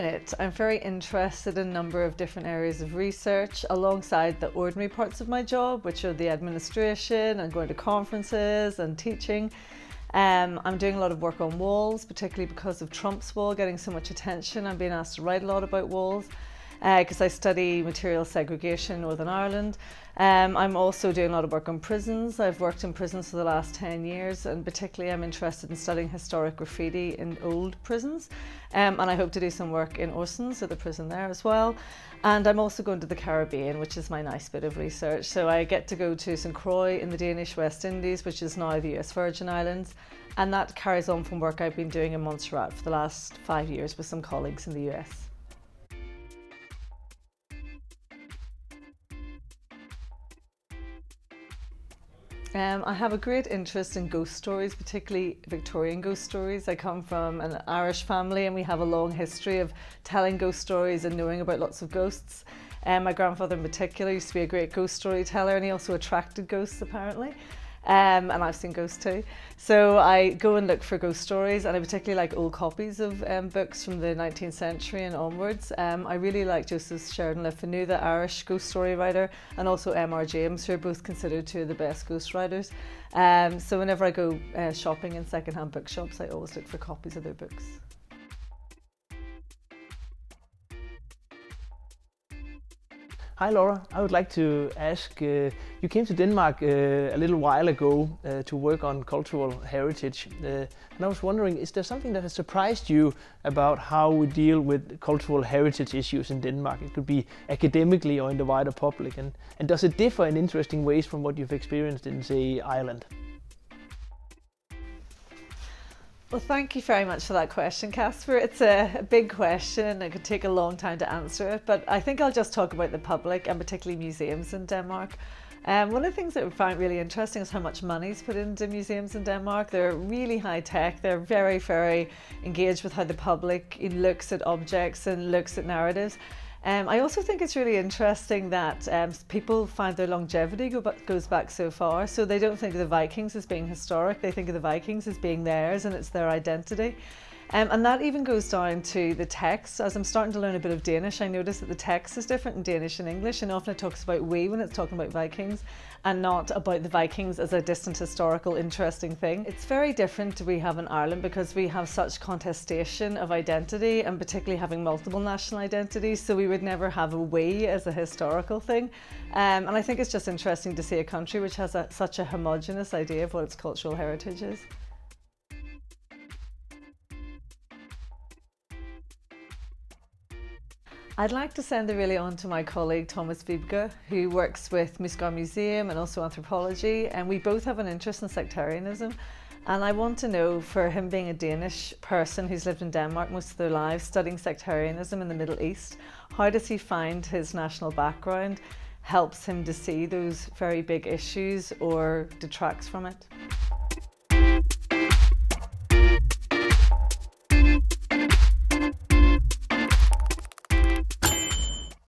minute, I'm very interested in a number of different areas of research alongside the ordinary parts of my job, which are the administration and going to conferences and teaching. I'm doing a lot of work on walls, particularly because of Trump's wall getting so much attention. I'm being asked to write a lot about walls because I study material segregation in Northern Ireland. I'm also doing a lot of work on prisons. I've worked in prisons for the last 10 years, and particularly I'm interested in studying historic graffiti in old prisons. And I hope to do some work in Orsons, at the prison there as well. And I'm also going to the Caribbean, which is my nice bit of research. So I get to go to St Croix in the Danish West Indies, which is now the US Virgin Islands. And that carries on from work I've been doing in Montserrat for the last 5 years with some colleagues in the US. I have a great interest in ghost stories, particularly Victorian ghost stories. I come from an Irish family and we have a long history of telling ghost stories and knowing about lots of ghosts. My grandfather in particular used to be a great ghost storyteller, and he also attracted ghosts apparently. And I've seen ghosts too. So I go and look for ghost stories, and I particularly like old copies of books from the 19th century and onwards. I really like Joseph Sheridan Le Fanu, the Irish ghost story writer, and also M.R. James, who are both considered two of the best ghost writers. So whenever I go shopping in second-hand bookshops, I always look for copies of their books. Hi Laura, I would like to ask, you came to Denmark a little while ago to work on cultural heritage, and I was wondering, is there something that has surprised you about how we deal with cultural heritage issues in Denmark? It could be academically or in the wider public, and does it differ in interesting ways from what you've experienced in, say, Ireland? Well, thank you very much for that question, Casper. It's a big question and it could take a long time to answer it, but I think I'll just talk about the public and particularly museums in Denmark. One of the things that we find really interesting is how much money's put into museums in Denmark. They're really high tech, they're very, very engaged with how the public looks at objects and looks at narratives. I also think it's really interesting that people find their longevity goes back so far, so they don't think of the Vikings as being historic, they think of the Vikings as being theirs and it's their identity. And that even goes down to the text. As I'm starting to learn a bit of Danish, I notice that the text is different in Danish and English, and often it talks about we when it's talking about Vikings, and not about the Vikings as a distant historical interesting thing. It's very different to we have in Ireland because we have such contestation of identity, and particularly having multiple national identities, so we would never have a we as a historical thing. And I think it's just interesting to see a country which has such a homogenous idea of what its cultural heritage is. I'd like to send it really on to my colleague Thomas P Berger, who works with Musgar Museum and also anthropology, and we both have an interest in sectarianism. And I want to know, for him being a Danish person who's lived in Denmark most of their lives, studying sectarianism in the Middle East, how does he find his national background helps him to see those very big issues or detracts from it?